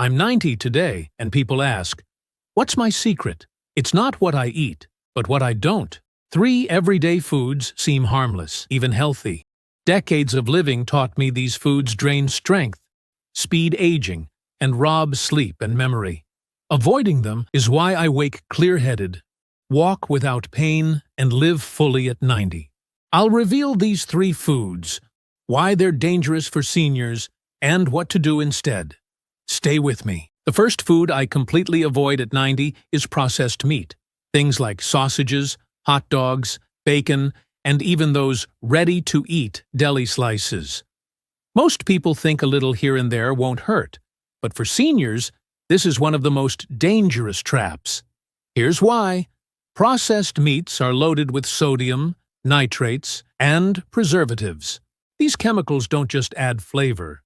I'm 90 today, and people ask, what's my secret? It's not what I eat, but what I don't. 3 everyday foods seem harmless, even healthy. Decades of living taught me these foods drain strength, speed aging, and rob sleep and memory. Avoiding them is why I wake clear-headed, walk without pain, and live fully at 90. I'll reveal these 3 foods, why they're dangerous for seniors, and what to do instead. Stay with me. The first food I completely avoid at 90 is processed meat. Things like sausages, hot dogs, bacon, and even those ready-to-eat deli slices. Most people think a little here and there won't hurt, but for seniors, this is one of the most dangerous traps. Here's why. Processed meats are loaded with sodium, nitrates, and preservatives. These chemicals don't just add flavor.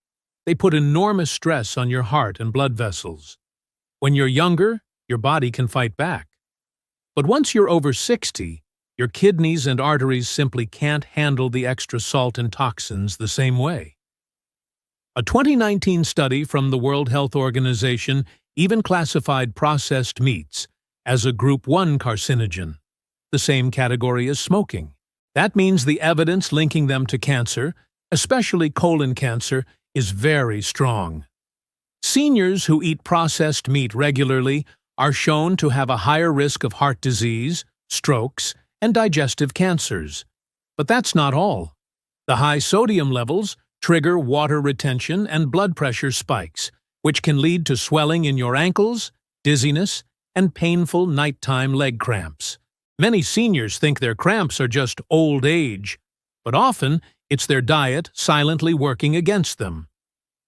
They put enormous stress on your heart and blood vessels. When you're younger, your body can fight back. But once you're over 60, your kidneys and arteries simply can't handle the extra salt and toxins the same way. A 2019 study from the World Health Organization even classified processed meats as a Group 1 carcinogen, the same category as smoking. That means the evidence linking them to cancer, especially colon cancer, is very strong. Seniors who eat processed meat regularly are shown to have a higher risk of heart disease, strokes, and digestive cancers. But that's not all. The high sodium levels trigger water retention and blood pressure spikes, which can lead to swelling in your ankles, dizziness, and painful nighttime leg cramps. Many seniors think their cramps are just old age, but often it's their diet silently working against them.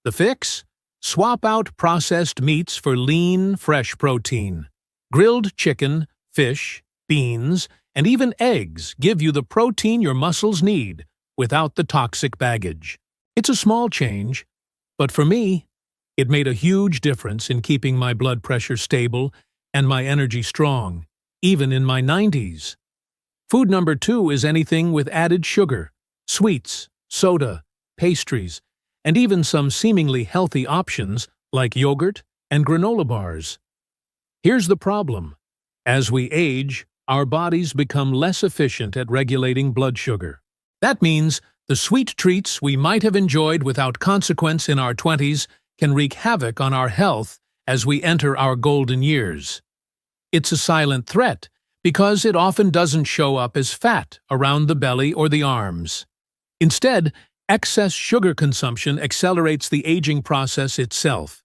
The fix? Swap out processed meats for lean, fresh protein. Grilled chicken, fish, beans, and even eggs give you the protein your muscles need without the toxic baggage. It's a small change, but for me, it made a huge difference in keeping my blood pressure stable and my energy strong, even in my 90s. Food number 2 is anything with added sugar, sweets, soda, pastries, and even some seemingly healthy options like yogurt and granola bars. Here's the problem. As we age, our bodies become less efficient at regulating blood sugar. That means the sweet treats we might have enjoyed without consequence in our 20s can wreak havoc on our health as we enter our golden years. It's a silent threat because it often doesn't show up as fat around the belly or the arms. Instead, excess sugar consumption accelerates the aging process itself.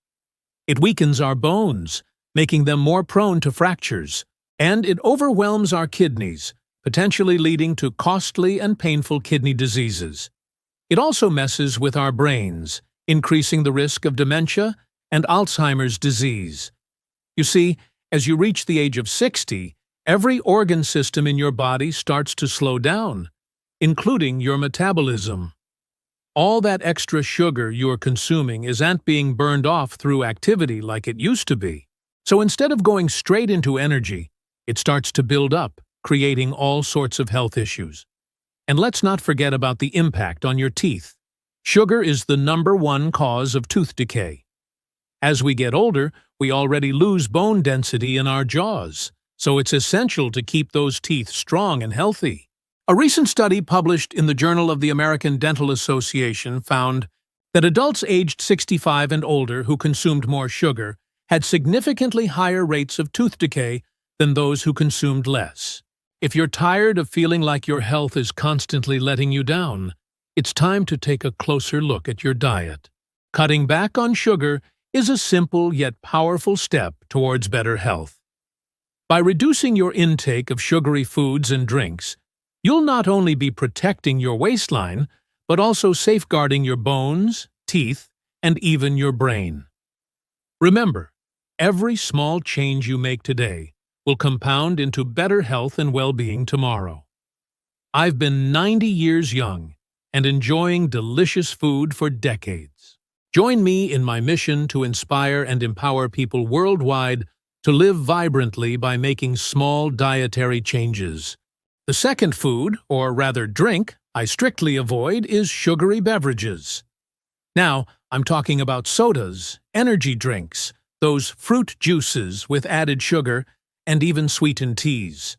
It weakens our bones, making them more prone to fractures, and it overwhelms our kidneys, potentially leading to costly and painful kidney diseases. It also messes with our brains, increasing the risk of dementia and Alzheimer's disease. You see, as you reach the age of 60, every organ system in your body starts to slow down, including your metabolism. All that extra sugar you're consuming isn't being burned off through activity like it used to be. So instead of going straight into energy, it starts to build up, creating all sorts of health issues. And let's not forget about the impact on your teeth. Sugar is the #1 cause of tooth decay. As we get older, we already lose bone density in our jaws, so it's essential to keep those teeth strong and healthy. A recent study published in the Journal of the American Dental Association found that adults aged 65 and older who consumed more sugar had significantly higher rates of tooth decay than those who consumed less. If you're tired of feeling like your health is constantly letting you down, it's time to take a closer look at your diet. Cutting back on sugar is a simple yet powerful step towards better health. By reducing your intake of sugary foods and drinks, you'll not only be protecting your waistline, but also safeguarding your bones, teeth, and even your brain. Remember, every small change you make today will compound into better health and well-being tomorrow. I've been 90 years young and enjoying delicious food for decades. Join me in my mission to inspire and empower people worldwide to live vibrantly by making small dietary changes. The second food, or rather drink, I strictly avoid is sugary beverages. Now, I'm talking about sodas, energy drinks, those fruit juices with added sugar, and even sweetened teas.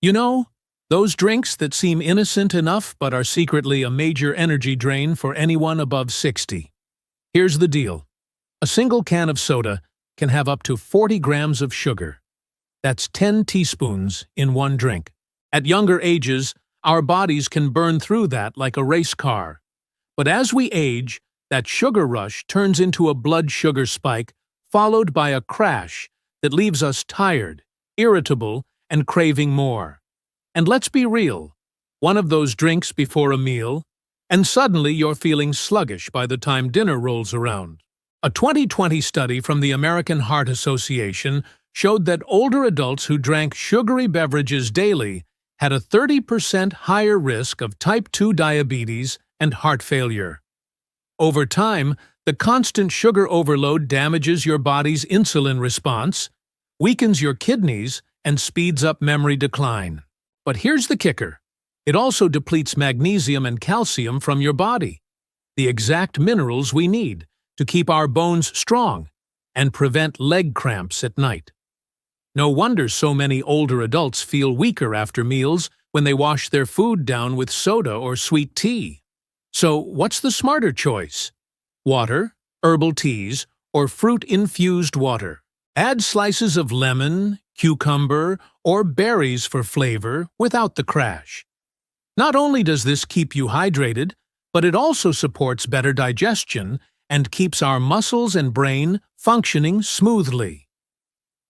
You know, those drinks that seem innocent enough but are secretly a major energy drain for anyone above 60. Here's the deal. A single can of soda can have up to 40 grams of sugar. That's 10 teaspoons in one drink. At younger ages, our bodies can burn through that like a race car. But as we age, that sugar rush turns into a blood sugar spike, followed by a crash that leaves us tired, irritable, and craving more. And let's be real, one of those drinks before a meal, and suddenly you're feeling sluggish by the time dinner rolls around. A 2020 study from the American Heart Association showed that older adults who drank sugary beverages daily had a 30% higher risk of type 2 diabetes and heart failure. Over time, the constant sugar overload damages your body's insulin response, weakens your kidneys, and speeds up memory decline. But here's the kicker. It also depletes magnesium and calcium from your body, the exact minerals we need to keep our bones strong and prevent leg cramps at night. No wonder so many older adults feel weaker after meals when they wash their food down with soda or sweet tea. So, what's the smarter choice? Water, herbal teas, or fruit-infused water? Add slices of lemon, cucumber, or berries for flavor without the crash. Not only does this keep you hydrated, but it also supports better digestion and keeps our muscles and brain functioning smoothly.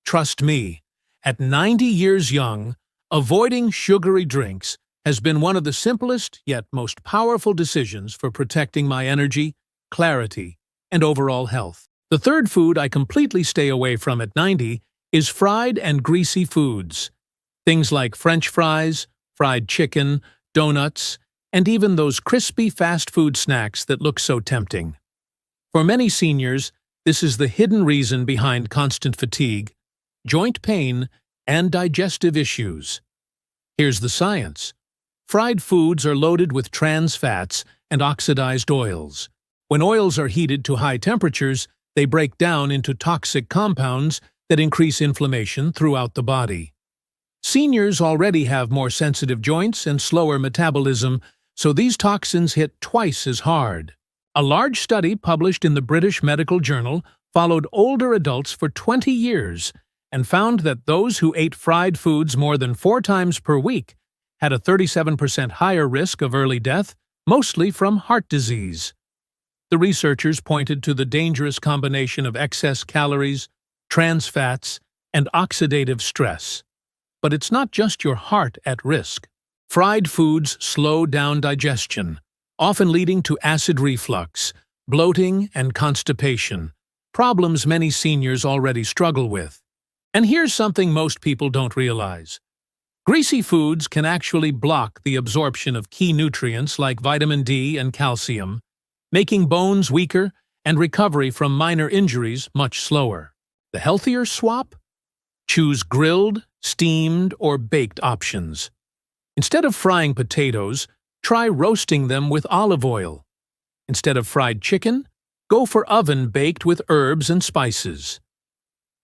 Trust me, at 90 years young, avoiding sugary drinks has been one of the simplest yet most powerful decisions for protecting my energy, clarity, and overall health. The third food I completely stay away from at 90 is fried and greasy foods. Things like French fries, fried chicken, donuts, and even those crispy fast food snacks that look so tempting. For many seniors, this is the hidden reason behind constant fatigue, joint pain, and digestive issues. Here's the science. Fried foods are loaded with trans fats and oxidized oils. When oils are heated to high temperatures, they break down into toxic compounds that increase inflammation throughout the body. Seniors already have more sensitive joints and slower metabolism, so these toxins hit twice as hard. A large study published in the British Medical Journal followed older adults for 20 years and found that those who ate fried foods more than 4 times per week had a 37% higher risk of early death, mostly from heart disease. The researchers pointed to the dangerous combination of excess calories, trans fats, and oxidative stress. But it's not just your heart at risk. Fried foods slow down digestion, often leading to acid reflux, bloating, and constipation, problems many seniors already struggle with. And here's something most people don't realize. Greasy foods can actually block the absorption of key nutrients like vitamin D and calcium, making bones weaker and recovery from minor injuries much slower. The healthier swap? Choose grilled, steamed, or baked options. Instead of frying potatoes, try roasting them with olive oil. Instead of fried chicken, go for oven baked with herbs and spices.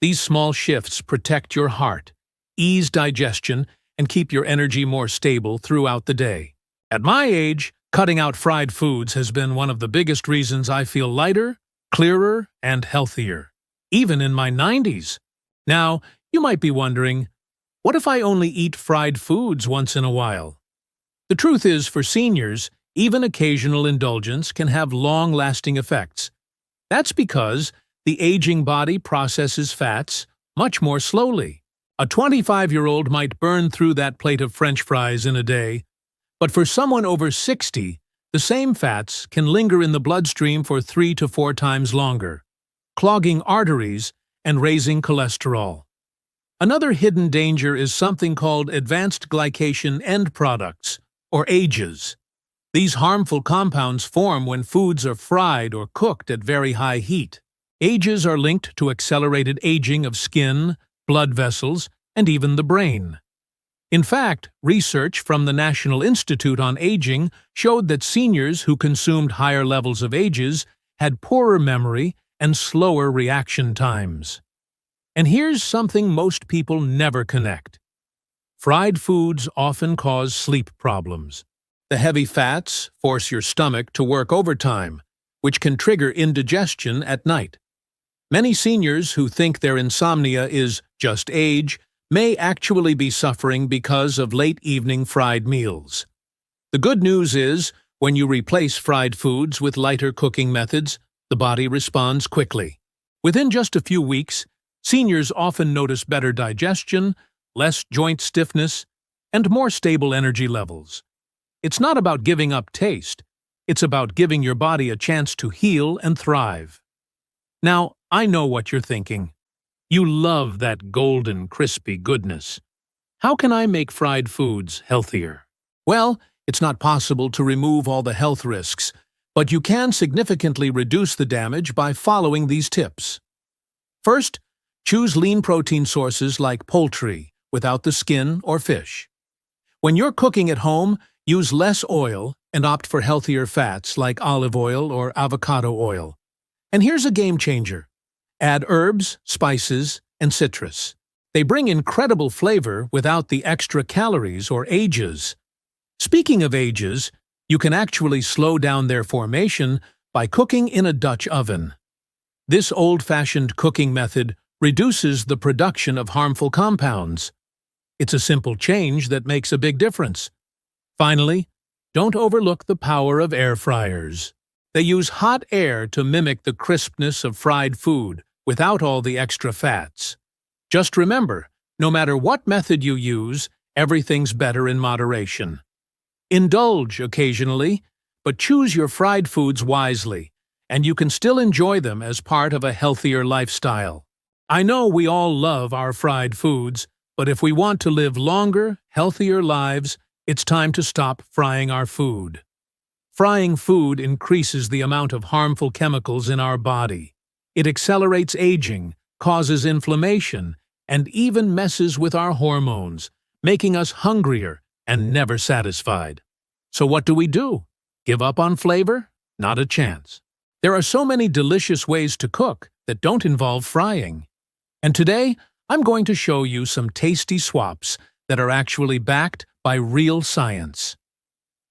These small shifts protect your heart, ease digestion, and keep your energy more stable throughout the day. At my age, cutting out fried foods has been one of the biggest reasons I feel lighter, clearer, and healthier, even in my 90s. Now, you might be wondering, what if I only eat fried foods once in a while? The truth is, for seniors, even occasional indulgence can have long-lasting effects. That's because the aging body processes fats much more slowly. A 25-year-old might burn through that plate of French fries in a day, but for someone over 60, the same fats can linger in the bloodstream for 3 to 4 times longer, clogging arteries and raising cholesterol. Another hidden danger is something called advanced glycation end products, or AGEs. These harmful compounds form when foods are fried or cooked at very high heat. AGEs are linked to accelerated aging of skin, blood vessels, and even the brain. In fact, research from the National Institute on Aging showed that seniors who consumed higher levels of AGEs had poorer memory and slower reaction times. And here's something most people never connect. Fried foods often cause sleep problems. The heavy fats force your stomach to work overtime, which can trigger indigestion at night. Many seniors who think their insomnia is just age may actually be suffering because of late evening fried meals. The good news is, when you replace fried foods with lighter cooking methods, the body responds quickly. Within just a few weeks, seniors often notice better digestion, less joint stiffness, and more stable energy levels. It's not about giving up taste. It's about giving your body a chance to heal and thrive. Now, I know what you're thinking. You love that golden, crispy goodness. How can I make fried foods healthier? Well, it's not possible to remove all the health risks, but you can significantly reduce the damage by following these tips. First, choose lean protein sources like poultry, without the skin or fish. When you're cooking at home, use less oil and opt for healthier fats like olive oil or avocado oil. And here's a game changer. Add herbs, spices, and citrus. They bring incredible flavor without the extra calories or ages. Speaking of ages, you can actually slow down their formation by cooking in a Dutch oven. This old-fashioned cooking method reduces the production of harmful compounds. It's a simple change that makes a big difference. Finally, don't overlook the power of air fryers. They use hot air to mimic the crispness of fried food without all the extra fats. Just remember, no matter what method you use, everything's better in moderation. Indulge occasionally, but choose your fried foods wisely, and you can still enjoy them as part of a healthier lifestyle. I know we all love our fried foods, but if we want to live longer, healthier lives, it's time to stop frying our food. Frying food increases the amount of harmful chemicals in our body. It accelerates aging, causes inflammation, and even messes with our hormones, making us hungrier and never satisfied. So what do? Give up on flavor? Not a chance. There are so many delicious ways to cook that don't involve frying. And today, I'm going to show you some tasty swaps that are actually backed by real science.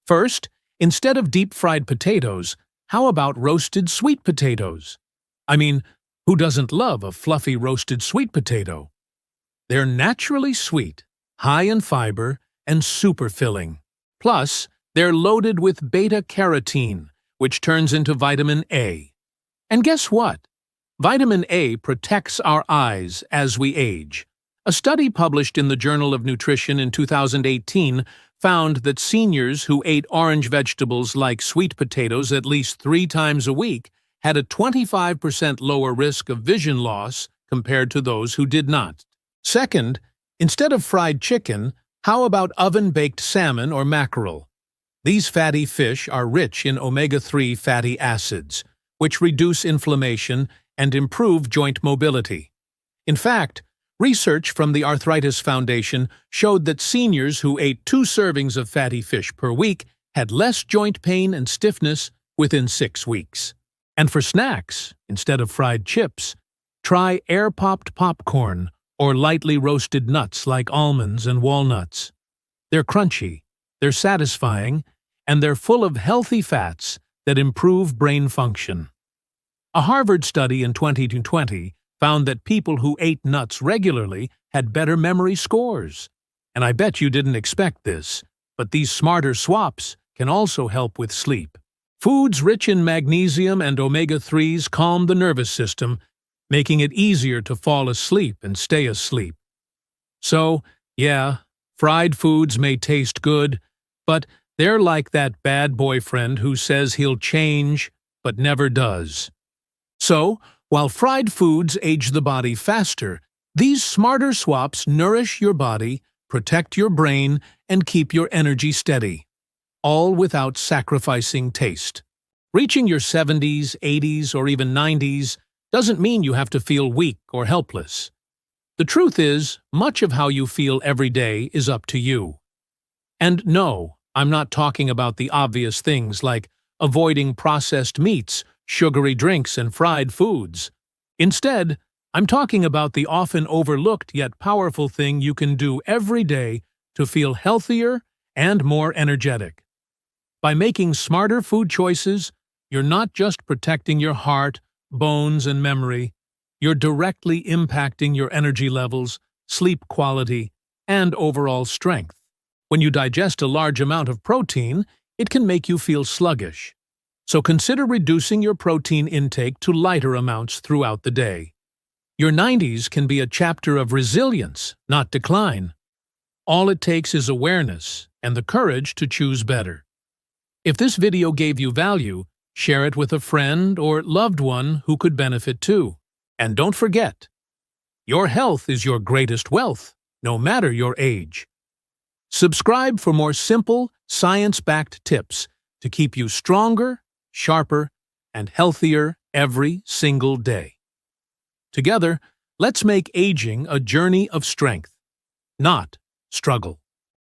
First, instead of deep-fried potatoes, how about roasted sweet potatoes? I mean, who doesn't love a fluffy roasted sweet potato? They're naturally sweet, high in fiber, and super filling. Plus, they're loaded with beta-carotene, which turns into vitamin A. And guess what? Vitamin A protects our eyes as we age. A study published in the Journal of Nutrition in 2018 found that seniors who ate orange vegetables like sweet potatoes at least 3 times a week had a 25% lower risk of vision loss compared to those who did not. Second, instead of fried chicken, how about oven-baked salmon or mackerel? These fatty fish are rich in omega-3 fatty acids, which reduce inflammation and improve joint mobility. In fact, research from the Arthritis Foundation showed that seniors who ate 2 servings of fatty fish per week had less joint pain and stiffness within 6 weeks. And for snacks, instead of fried chips, try air-popped popcorn or lightly roasted nuts like almonds and walnuts. They're crunchy, they're satisfying, and they're full of healthy fats that improve brain function. A Harvard study in 2020 found that people who ate nuts regularly had better memory scores. And I bet you didn't expect this, but these smarter swaps can also help with sleep. Foods rich in magnesium and omega-3s calm the nervous system, making it easier to fall asleep and stay asleep. So, yeah, fried foods may taste good, but they're like that bad boyfriend who says he'll change, but never does. So, while fried foods age the body faster, these smarter swaps nourish your body, protect your brain, and keep your energy steady, all without sacrificing taste. Reaching your 70s, 80s, or even 90s doesn't mean you have to feel weak or helpless. The truth is, much of how you feel every day is up to you. And no, I'm not talking about the obvious things like avoiding processed meats, sugary drinks, and fried foods. Instead, I'm talking about the often overlooked yet powerful thing you can do every day to feel healthier and more energetic. By making smarter food choices, you're not just protecting your heart, bones, and memory, you're directly impacting your energy levels, sleep quality, and overall strength. When you digest a large amount of protein, it can make you feel sluggish. So consider reducing your protein intake to lighter amounts throughout the day. Your 90s can be a chapter of resilience, not decline. All it takes is awareness and the courage to choose better. If this video gave you value, share it with a friend or loved one who could benefit too. And don't forget, your health is your greatest wealth, no matter your age. Subscribe for more simple, science-backed tips to keep you stronger, sharper, and healthier every single day. Together, let's make aging a journey of strength, not struggle.